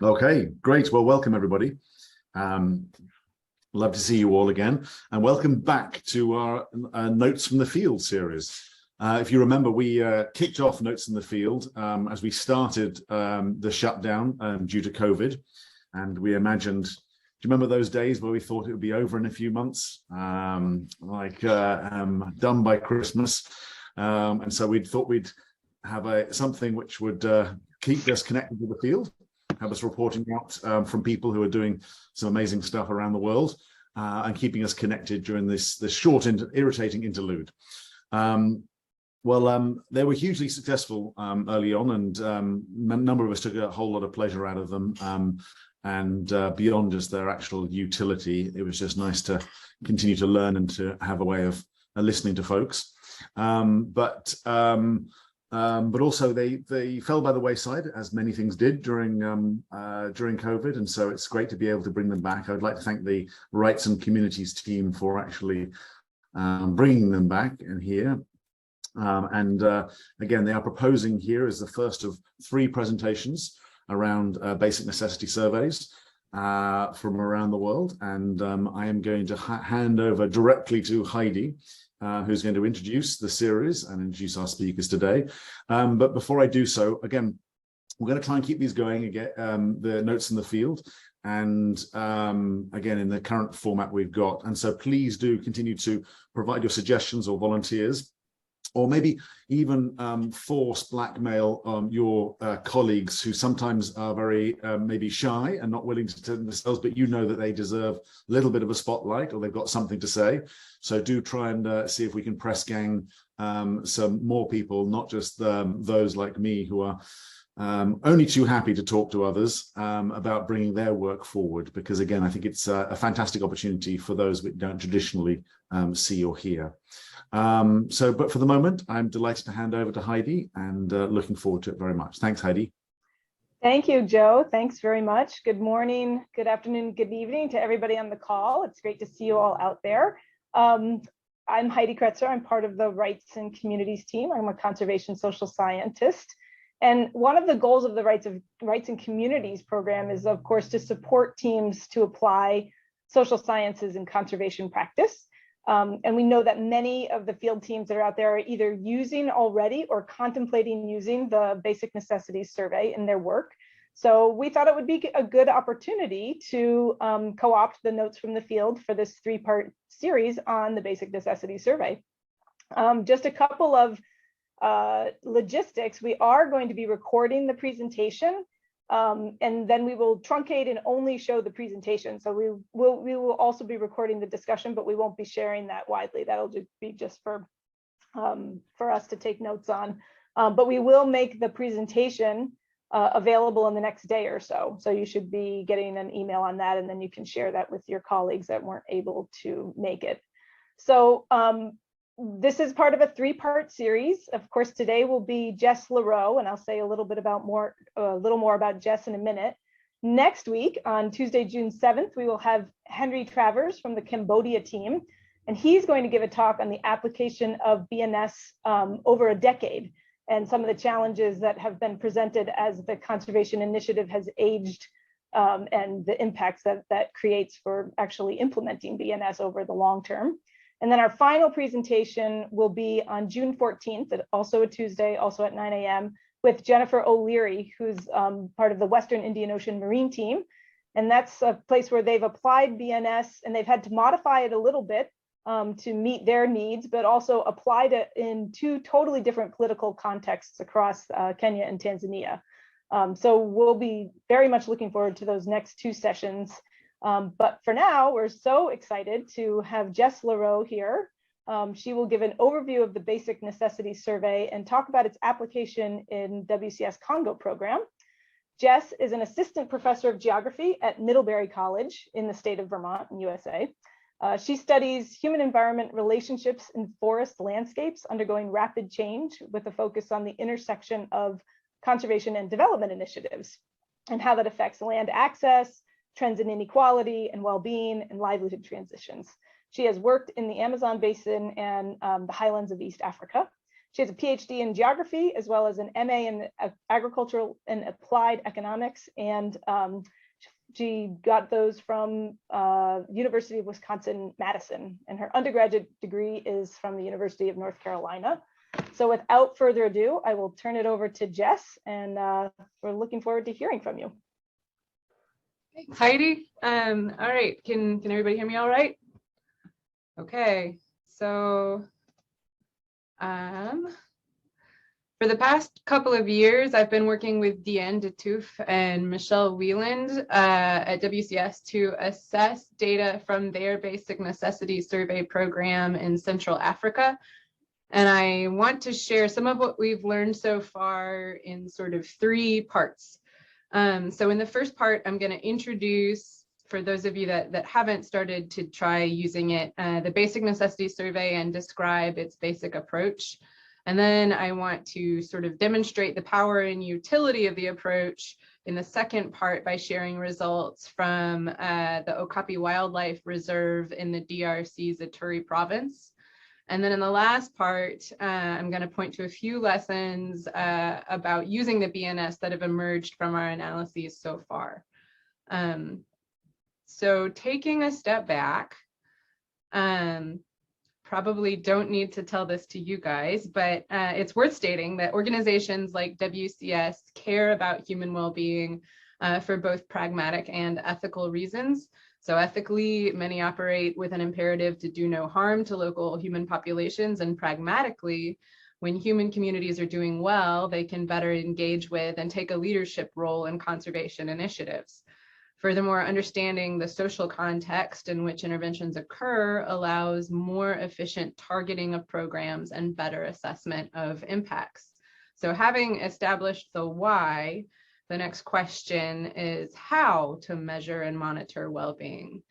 Okay, great. Well, welcome everybody. Um, Love to see you all again, and welcome back to our Notes from the Field series. If you remember, we kicked off Notes in the Field as we started the shutdown due to COVID, and we imagined. Do you remember those days where we thought it would be over in a few months, done by Christmas? And so we thought we'd have something which would keep us connected to the field, have us reporting out from people who are doing some amazing stuff around the world and keeping us connected during this short, irritating interlude. They were hugely successful early on, and a number of us took a whole lot of pleasure out of them. And beyond just their actual utility, it was just nice to continue to learn and to have a way of listening to folks. But also they fell by the wayside, as many things did during COVID, and so it's great to be able to bring them back. I would like to thank the Rights and Communities team for actually bringing them back and here. Again, they are proposing here as the first of 3 presentations around basic necessity surveys from around the world, and I am going to hand over directly to Heidi, who's going to introduce the series and introduce our speakers today. But before I do so, again, we're going to try and keep these going and get the Notes in the Field, and again, in the current format we've got. And so please do continue to provide your suggestions or volunteers, or maybe even force blackmail your colleagues who sometimes are very maybe shy and not willing to tell themselves, but you know that they deserve a little bit of a spotlight, or they've got something to say. So do try and see if we can press gang some more people, not just those like me who are only too happy to talk to others about bringing their work forward, because again, I think it's a fantastic opportunity for those we don't traditionally see or hear. But for the moment, I'm delighted to hand over to Heidi, and looking forward to it very much. Thanks, Heidi. Thank you, Joe. Thanks very much. Good morning, good afternoon, good evening to everybody on the call. It's great to see you all out there. I'm Heidi Kretzer. I'm part of the Rights and Communities team. I'm a conservation social scientist. And one of the goals of the Rights and Communities program is, of course, to support teams to apply social sciences in conservation practice. And we know that many of the field teams that are out there are either using already or contemplating using the Basic Necessities Survey in their work. So we thought it would be a good opportunity to co-opt the Notes from the Field for this 3-part series on the Basic Necessities Survey. Just a couple of logistics. We are going to be recording the presentation, and then we will truncate and only show the presentation. So we will also be recording the discussion, but we won't be sharing that widely. That'll be just for us to take notes on. But we will make the presentation available in the next day or so. So you should be getting an email on that, and then you can share that with your colleagues that weren't able to make it. So this is part of a 3-part series. Of course, today will be Jess LaRoe, and I'll say a little more about Jess in a minute. Next week, on Tuesday, June 7th, we will have Henry Travers from the Cambodia team, and he's going to give a talk on the application of BNS over a decade and some of the challenges that have been presented as the conservation initiative has aged, and the impacts that creates for actually implementing BNS over the long term. And then our final presentation will be on June 14th, also a Tuesday, also at 9 a.m. with Jennifer O'Leary, who's part of the Western Indian Ocean Marine Team. And that's a place where they've applied BNS, and they've had to modify it a little bit to meet their needs, but also applied it in 2 totally different political contexts across Kenya and Tanzania. So we'll be very much looking forward to those next 2 sessions. But for now, we're so excited to have Jess LaRoe here. She will give an overview of the Basic Necessities Survey and talk about its application in WCS Congo program. Jess is an assistant professor of geography at Middlebury College in the state of Vermont in USA. She studies human-environment relationships in forest landscapes undergoing rapid change, with a focus on the intersection of conservation and development initiatives and how that affects land access, trends in inequality and well-being, and livelihood transitions. She has worked in the Amazon basin and the highlands of East Africa. She has a PhD in geography, as well as an MA in agricultural and applied economics. And she got those from University of Wisconsin-Madison. And her undergraduate degree is from the University of North Carolina. So without further ado, I will turn it over to Jess, and we're looking forward to hearing from you. Thanks, Heidi. All right, can everybody hear me all right? Okay, so for the past couple of years, I've been working with Deanne DeToof and Michelle Wieland at WCS to assess data from their Basic Necessities Survey program in Central Africa. And I want to share some of what we've learned so far in sort of 3 parts. So in the first part, I'm going to introduce, for those of you that haven't started to try using it, the Basic Necessities Survey and describe its basic approach. And then I want to sort of demonstrate the power and utility of the approach in the second part by sharing results from the Okapi Wildlife Reserve in the DRC's Ituri province. And then in the last part, I'm going to point to a few lessons about using the BNS that have emerged from our analyses so far. So taking a step back, probably don't need to tell this to you guys, but it's worth stating that organizations like WCS care about human well-being for both pragmatic and ethical reasons. So ethically, many operate with an imperative to do no harm to local human populations, and pragmatically, when human communities are doing well, they can better engage with and take a leadership role in conservation initiatives. Furthermore, understanding the social context in which interventions occur allows more efficient targeting of programs and better assessment of impacts. So having established the why, the next question is how to measure and monitor well-being.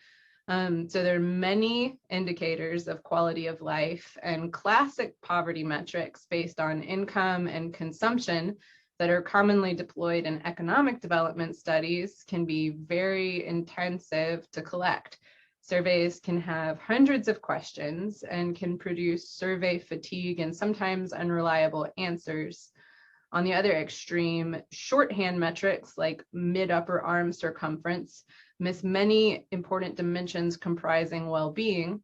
So there are many indicators of quality of life, and classic poverty metrics based on income and consumption that are commonly deployed in economic development studies can be very intensive to collect. Surveys can have hundreds of questions and can produce survey fatigue and sometimes unreliable answers. On the other extreme, shorthand metrics like mid-upper arm circumference miss many important dimensions comprising well-being.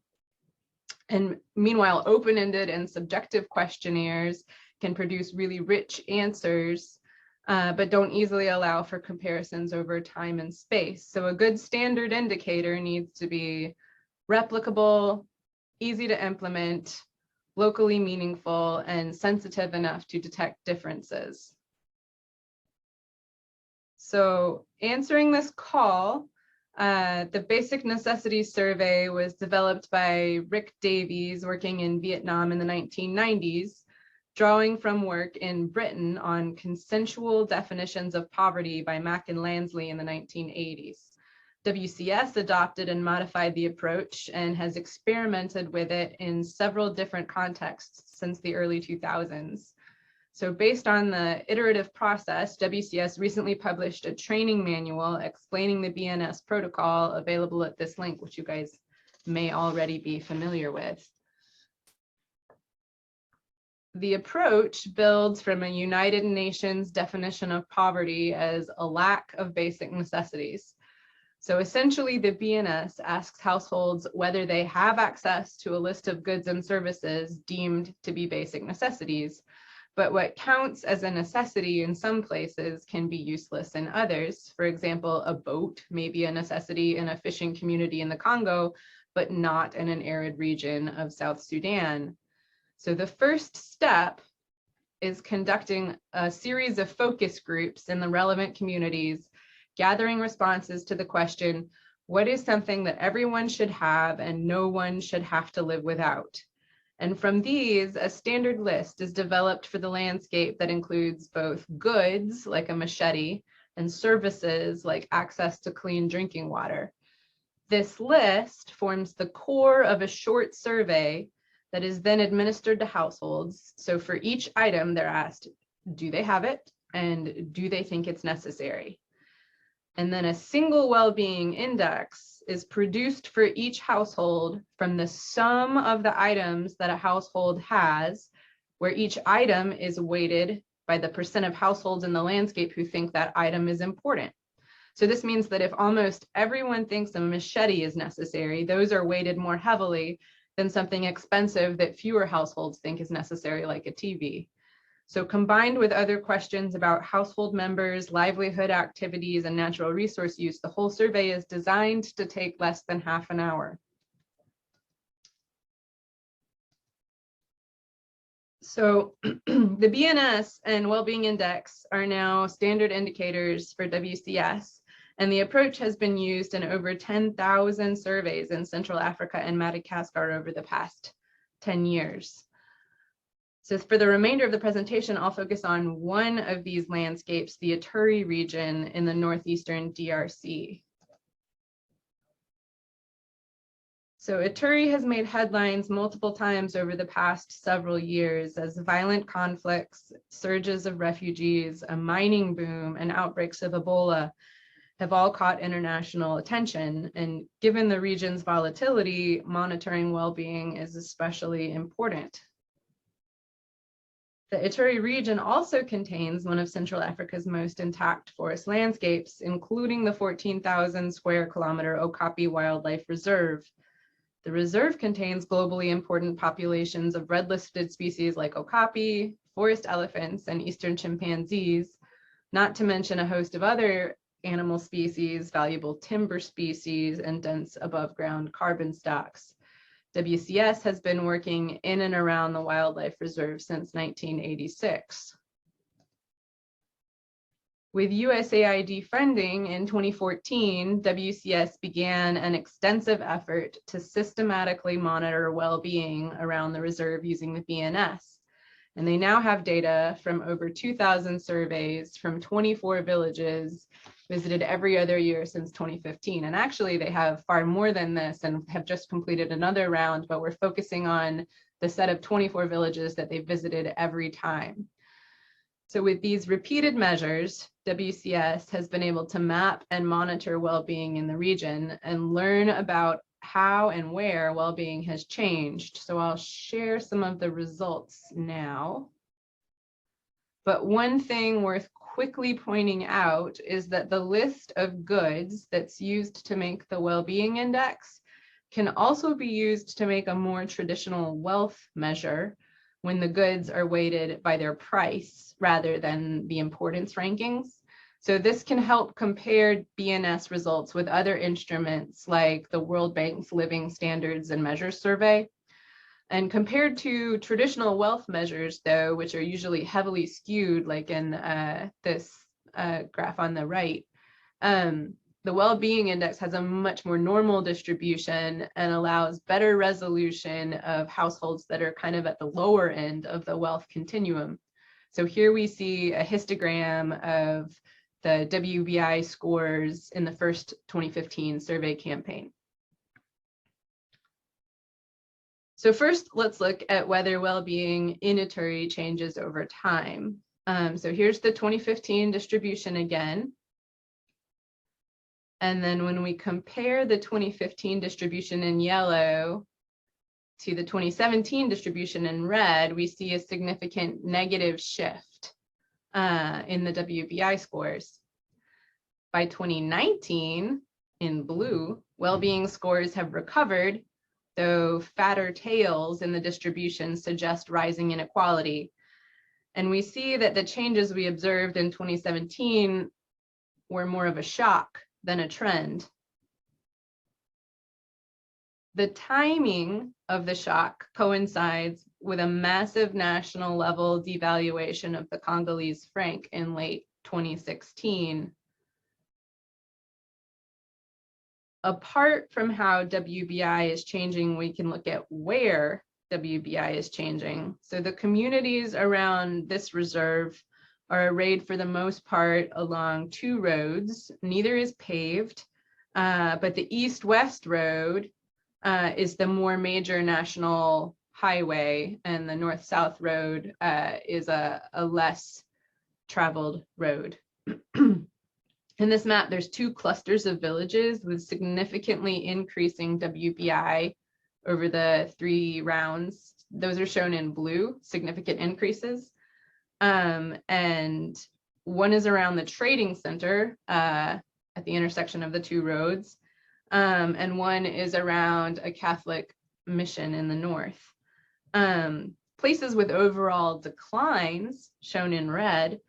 And meanwhile, open-ended and subjective questionnaires can produce really rich answers, but don't easily allow for comparisons over time and space. So a good standard indicator needs to be replicable, easy to implement, locally meaningful, and sensitive enough to detect differences. So answering this call, the Basic Necessities Survey was developed by Rick Davies working in Vietnam in the 1990s, drawing from work in Britain on consensual definitions of poverty by Mack and Lansley in the 1980s. WCS adopted and modified the approach and has experimented with it in several different contexts since the early 2000s. So based on the iterative process, WCS recently published a training manual explaining the BNS protocol available at this link, which you guys may already be familiar with. The approach builds from a United Nations definition of poverty as a lack of basic necessities. So essentially, the BNS asks households whether they have access to a list of goods and services deemed to be basic necessities, but what counts as a necessity in some places can be useless in others. For example, a boat may be a necessity in a fishing community in the Congo, but not in an arid region of South Sudan. So the first step is conducting a series of focus groups in the relevant communities, gathering responses to the question, what is something that everyone should have and no one should have to live without? And from these, a standard list is developed for the landscape that includes both goods, like a machete, and services, like access to clean drinking water. This list forms the core of a short survey that is then administered to households. So for each item, they're asked, do they have it? And do they think it's necessary? And then a single well-being index is produced for each household from the sum of the items that a household has where each item is weighted by the percent of households in the landscape who think that item is important. So this means that if almost everyone thinks a machete is necessary, those are weighted more heavily than something expensive that fewer households think is necessary, like a TV. So combined with other questions about household members, livelihood activities, and natural resource use, the whole survey is designed to take less than half an hour. So the BNS and Wellbeing Index are now standard indicators for WCS, and the approach has been used in over 10,000 surveys in Central Africa and Madagascar over the past 10 years. So for the remainder of the presentation, I'll focus on one of these landscapes, the Ituri region in the northeastern DRC. So Ituri has made headlines multiple times over the past several years as violent conflicts, surges of refugees, a mining boom, and outbreaks of Ebola have all caught international attention. And given the region's volatility, monitoring well-being is especially important. The Ituri region also contains one of Central Africa's most intact forest landscapes, including the 14,000 square kilometer Okapi Wildlife Reserve. The reserve contains globally important populations of red-listed species like okapi, forest elephants, and eastern chimpanzees, not to mention a host of other animal species, valuable timber species, and dense above-ground carbon stocks. WCS has been working in and around the wildlife reserve since 1986. With USAID funding in 2014, WCS began an extensive effort to systematically monitor well-being around the reserve using the BNS. And they now have data from over 2,000 surveys from 24 villages visited every other year since 2015. And actually they have far more than this and have just completed another round, but we're focusing on the set of 24 villages that they visited every time. So with these repeated measures, WCS has been able to map and monitor well-being in the region and learn about how and where well-being has changed. So I'll share some of the results now. But one thing worth quickly pointing out is that the list of goods that's used to make the well-being index can also be used to make a more traditional wealth measure when the goods are weighted by their price rather than the importance rankings. So this can help compare BNS results with other instruments like the World Bank's Living Standards and Measures Survey. And compared to traditional wealth measures, though, which are usually heavily skewed, like in this graph on the right, the well-being index has a much more normal distribution and allows better resolution of households that are kind of at the lower end of the wealth continuum. So here we see a histogram of the WBI scores in the first 2015 survey campaign. So first, let's look at whether well-being in Ituri changes over time. So here's the 2015 distribution again. And then when we compare the 2015 distribution in yellow to the 2017 distribution in red, we see a significant negative shift in the WBI scores. By 2019, in blue, well-being scores have recovered, though fatter tails in the distribution suggest rising inequality. And we see that the changes we observed in 2017 were more of a shock than a trend. The timing of the shock coincides with a massive national level devaluation of the Congolese franc in late 2016. Apart from how WBI is changing, we can look at where WBI is changing. So the communities around this reserve are arrayed for the most part along two roads. Neither is paved, but the east-west road is the more major national highway, and the north-south road is a less traveled road. In this map, there's two clusters of villages with significantly increasing WBI over the 3 rounds those are shown in blue, significant increases. And one is around the trading center at the intersection of the two roads. And one is around a Catholic mission in the north. Places with overall declines, shown in red,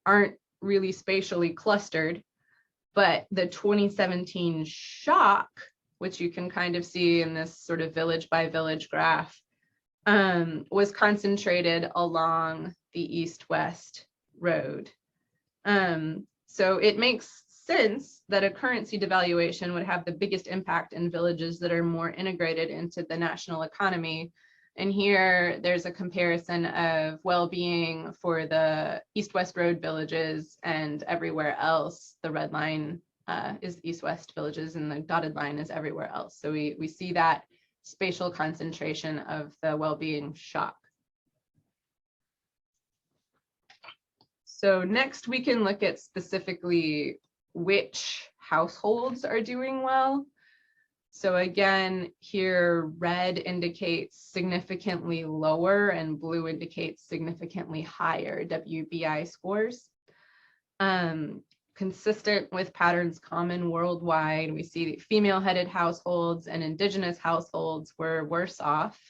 aren't really spatially clustered, but the 2017 shock, which you can kind of see in this sort of village by village graph, was concentrated along the east-west road. So it makes sense that a currency devaluation would have the biggest impact in villages that are more integrated into the national economy. And here there's a comparison of well-being for the east-west road villages, and everywhere else, the red line is east-west villages and the dotted line is everywhere else. So we see that spatial concentration of the well-being shock. So next we can look at specifically which households are doing well. So again, here red indicates significantly lower and blue indicates significantly higher WBI scores. Consistent with patterns common worldwide, we see that female-headed households and indigenous households were worse off,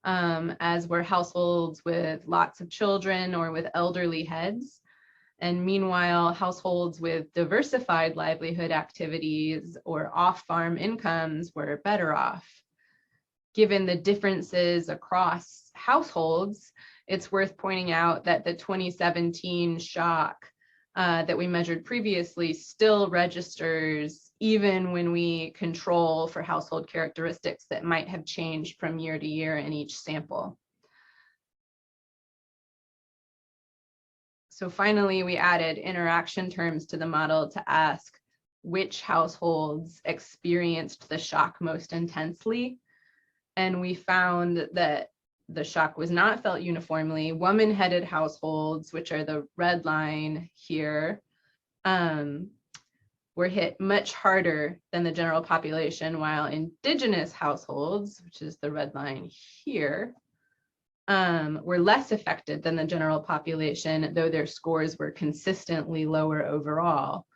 as were households with lots of children or with elderly heads. And meanwhile, households with diversified livelihood activities or off-farm incomes were better off. Given the differences across households, it's worth pointing out that the 2017 shock that we measured previously still registers even when we control for household characteristics that might have changed from year to year in each sample. So finally, we added interaction terms to the model to ask which households experienced the shock most intensely. And we found that the shock was not felt uniformly. Woman-headed households, which are the red line here, were hit much harder than the general population, while indigenous households, which is the red line here, were less affected than the general population, though their scores were consistently lower overall.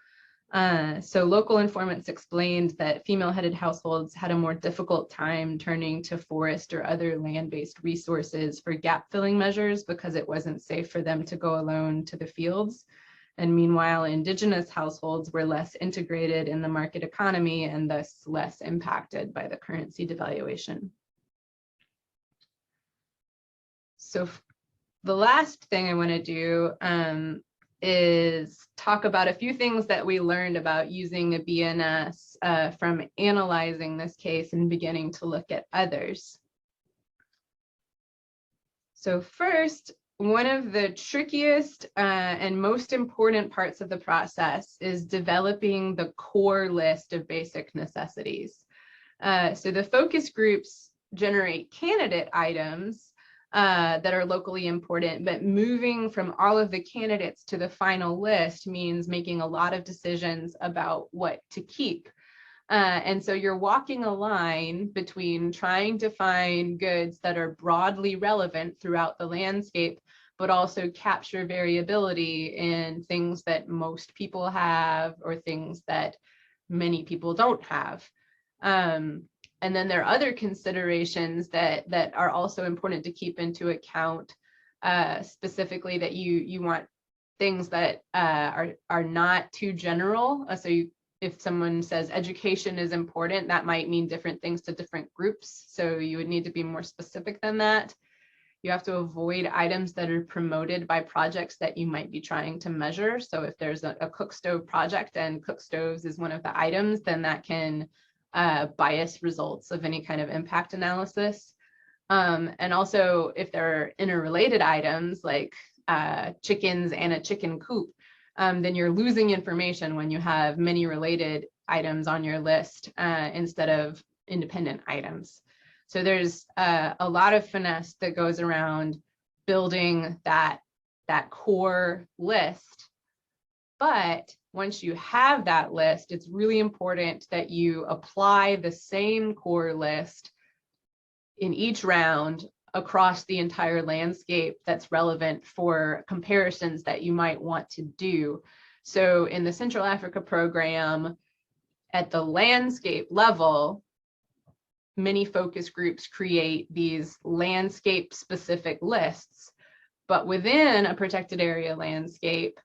So local informants explained that female-headed households had a more difficult time turning to forest or other land-based resources for gap-filling measures because it wasn't safe for them to go alone to the fields. And meanwhile, indigenous households were less integrated in the market economy and thus less impacted by the currency devaluation. So the last thing I want to do is talk about a few things that we learned about using a BNS from analyzing this case and beginning to look at others. So first, one of the trickiest and most important parts of the process is developing the core list of basic necessities. So the focus groups generate candidate items that are locally important, but moving from all of the candidates to the final list means making a lot of decisions about what to keep. And so you're walking a line between trying to find goods that are broadly relevant throughout the landscape, but also capture variability in things that most people have or things that many people don't have. And then there are other considerations that are also important to keep into account, specifically that you want things that are not too general. So if someone says education is important, that might mean different things to different groups. So you would need to be more specific than that. You have to avoid items that are promoted by projects that you might be trying to measure. So if there's a cook stove project and cook stoves is one of the items, then that can bias results of any kind of impact analysis. And also if there are interrelated items like chickens and a chicken coop, then you're losing information when you have many related items on your list instead of independent items. So there's a lot of finesse that goes around building that core list. But once you have that list, it's really important that you apply the same core list in each round across the entire landscape that's relevant for comparisons that you might want to do. So in the Central Africa program, at the landscape level, many focus groups create these landscape specific lists, but within a protected area landscape,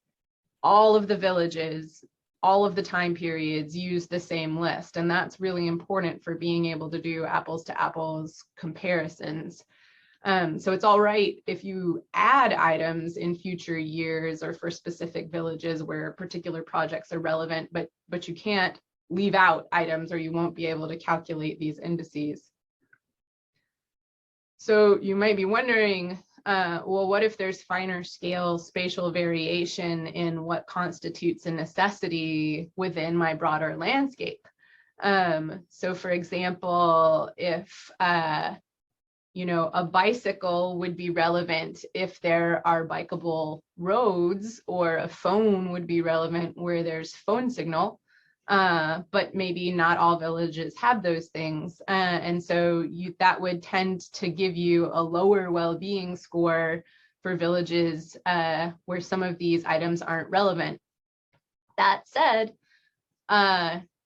all of the villages, all of the time periods use the same list. And that's really important for being able to do apples to apples comparisons. So it's all right if you add items in future years or for specific villages where particular projects are relevant, but you can't leave out items or you won't be able to calculate these indices. So you might be wondering, well, what if there's finer scale spatial variation in what constitutes a necessity within my broader landscape? So for example, if a bicycle would be relevant if there are bikeable roads, or a phone would be relevant where there's phone signal, but maybe not all villages have those things. And so that would tend to give you a lower well-being score for villages where some of these items aren't relevant. That said,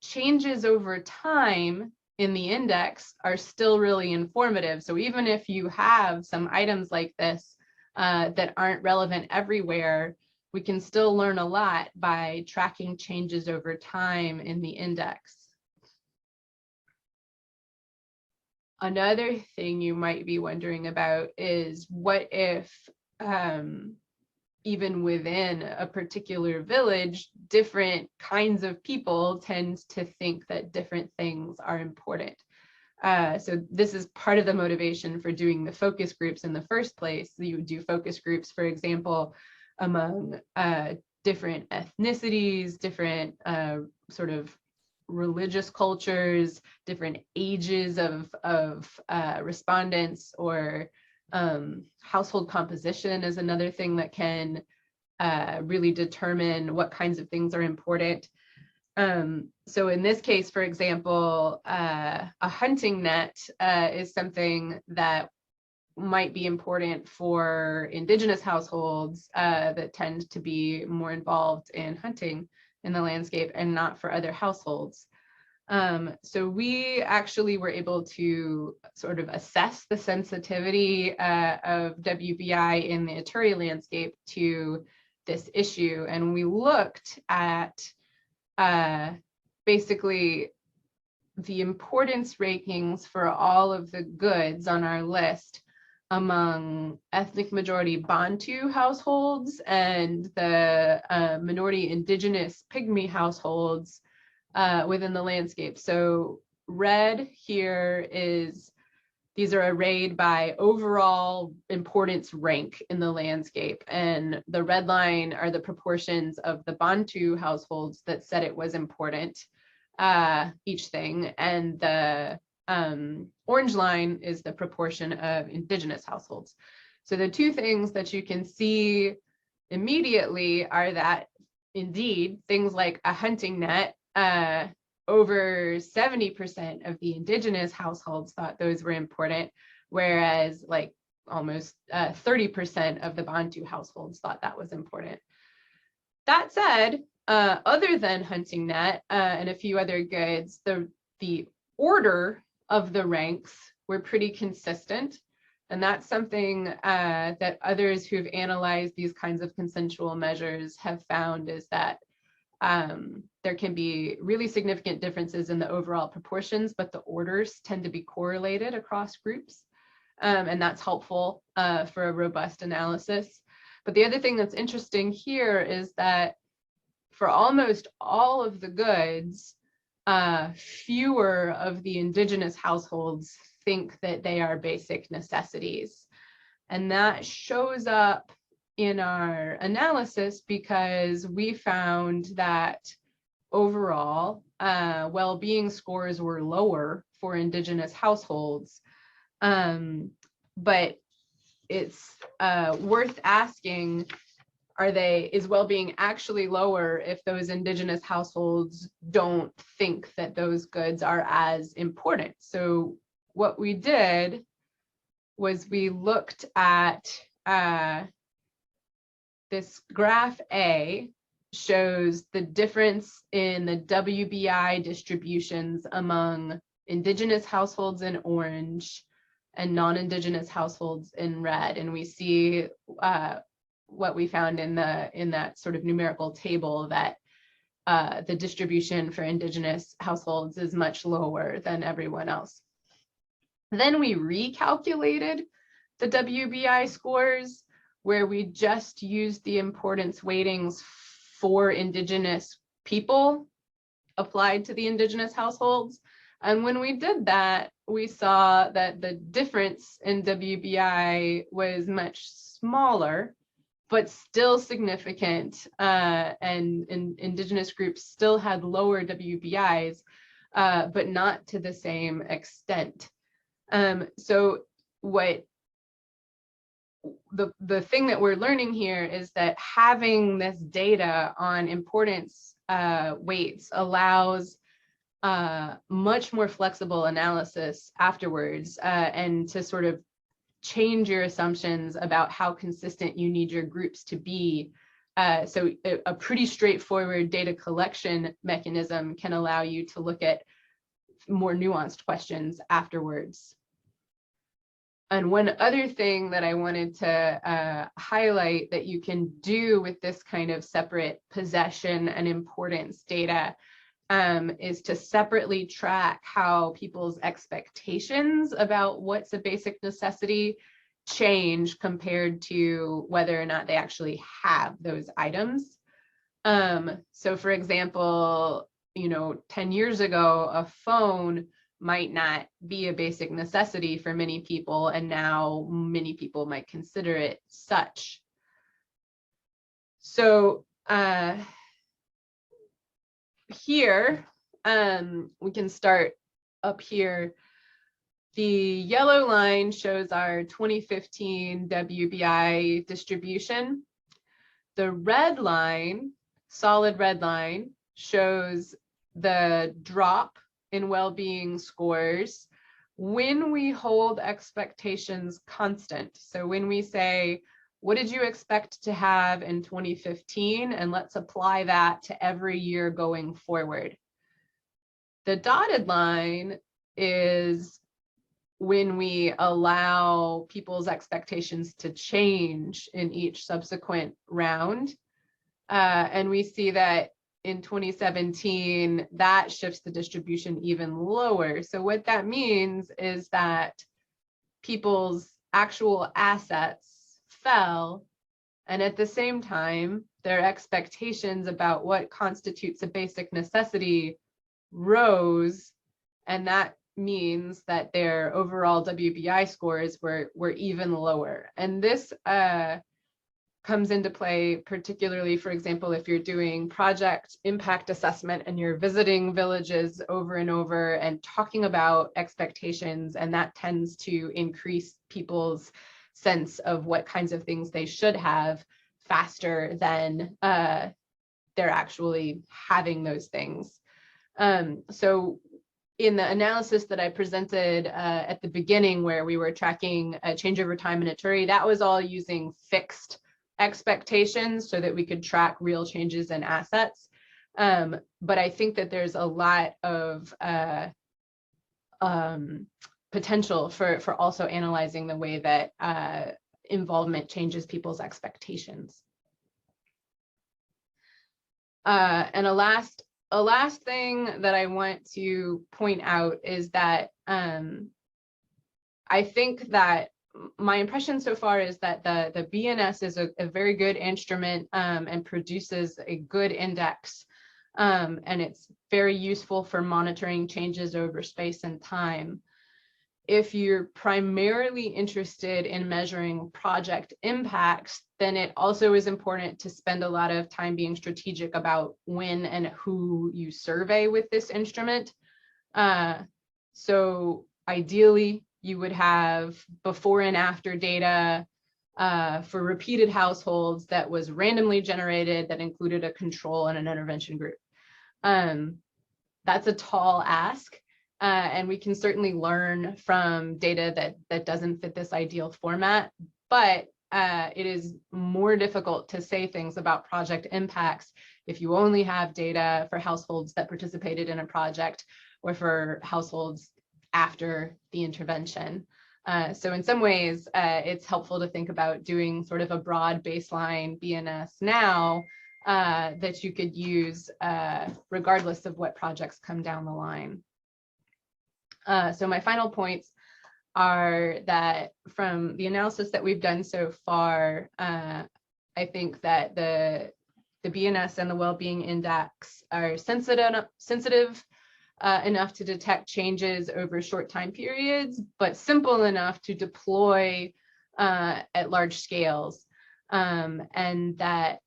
changes over time in the index are still really informative. So even if you have some items like this that aren't relevant everywhere, we can still learn a lot by tracking changes over time in the index. Another thing you might be wondering about is what if even within a particular village, different kinds of people tend to think that different things are important. So this is part of the motivation for doing the focus groups in the first place. You do focus groups, for example, among different ethnicities, different sort of religious cultures, different ages of respondents, or household composition is another thing that can really determine what kinds of things are important. So in this case, for example, a hunting net is something that might be important for Indigenous households that tend to be more involved in hunting in the landscape, and not for other households. So we actually were able to sort of assess the sensitivity of WBI in the Ituri landscape to this issue. And we looked at basically the importance rankings for all of the goods on our list among ethnic majority Bantu households and the minority Indigenous Pygmy households within the landscape. So red here is, these are arrayed by overall importance rank in the landscape. And the red line are the proportions of the Bantu households that said it was important, each thing. And the orange line is the proportion of Indigenous households. So the two things that you can see immediately are that indeed things like a hunting net, over 70% of the Indigenous households thought those were important, whereas like almost 30% of the Bantu households thought that was important. That said, other than hunting net and a few other goods, the order of the ranks were pretty consistent. And that's something that others who've analyzed these kinds of consensual measures have found, is that there can be really significant differences in the overall proportions, but the orders tend to be correlated across groups. And that's helpful for a robust analysis. But the other thing that's interesting here is that for almost all of the goods, fewer of the Indigenous households think that they are basic necessities. And that shows up in our analysis because we found that overall well-being scores were lower for Indigenous households. But it's worth asking, is well-being actually lower if those Indigenous households don't think that those goods are as important? So what we did was we looked at this graph A shows the difference in the WBI distributions among Indigenous households in orange and non-Indigenous households in red. And we see what we found in that sort of numerical table, that the distribution for Indigenous households is much lower than everyone else. Then we recalculated the WBI scores, where we just used the importance weightings for Indigenous people applied to the Indigenous households. And when we did that, we saw that the difference in WBI was much smaller, but still significant. And Indigenous groups still had lower WBIs, but not to the same extent. So what the thing that we're learning here is that having this data on importance weights allows much more flexible analysis afterwards, and to sort of change your assumptions about how consistent you need your groups to be. So a pretty straightforward data collection mechanism can allow you to look at more nuanced questions afterwards. And one other thing that I wanted to highlight that you can do with this kind of separate possession and importance data is to separately track how people's expectations about what's a basic necessity change compared to whether or not they actually have those items. So for example, 10 years ago, a phone might not be a basic necessity for many people, and now many people might consider it such. So here, we can start up here. The yellow line shows our 2015 WBI distribution. The red line, solid red line, shows the drop in well-being scores when we hold expectations constant. So when we say, what did you expect to have in 2015? And let's apply that to every year going forward. The dotted line is when we allow people's expectations to change in each subsequent round. And we see that in 2017, that shifts the distribution even lower. So what that means is that people's actual assets fell, and at the same time, their expectations about what constitutes a basic necessity rose, and that means that their overall WBI scores were even lower. And this comes into play, particularly, for example, if you're doing project impact assessment and you're visiting villages over and over and talking about expectations, and that tends to increase people's sense of what kinds of things they should have faster than they're actually having those things. So in the analysis that I presented at the beginning, where we were tracking a change over time in Ituri, that was all using fixed expectations so that we could track real changes in assets. But I think that there's a lot of potential for also analyzing the way that involvement changes people's expectations. And a last thing that I want to point out is that I think that my impression so far is that the BNS is a very good instrument and produces a good index, and it's very useful for monitoring changes over space and time. If you're primarily interested in measuring project impacts, then it also is important to spend a lot of time being strategic about when and who you survey with this instrument. So ideally, you would have before and after data for repeated households that was randomly generated, that included a control and an intervention group. That's a tall ask. And we can certainly learn from data that doesn't fit this ideal format, but it is more difficult to say things about project impacts if you only have data for households that participated in a project or for households after the intervention. So in some ways, it's helpful to think about doing sort of a broad baseline BNS now that you could use regardless of what projects come down the line. So my final points are that from the analysis that we've done so far, I think that the BNS and the Wellbeing Index are sensitive enough to detect changes over short time periods, but simple enough to deploy at large scales. And that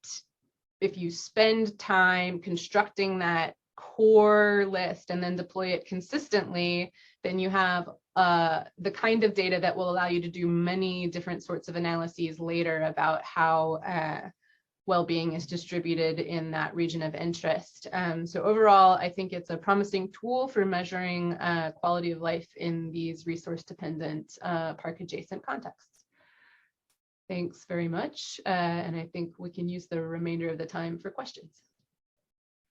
if you spend time constructing that core list and then deploy it consistently, then you have the kind of data that will allow you to do many different sorts of analyses later about how well-being is distributed in that region of interest. So overall, I think it's a promising tool for measuring quality of life in these resource-dependent park-adjacent contexts. Thanks very much, and I think we can use the remainder of the time for questions.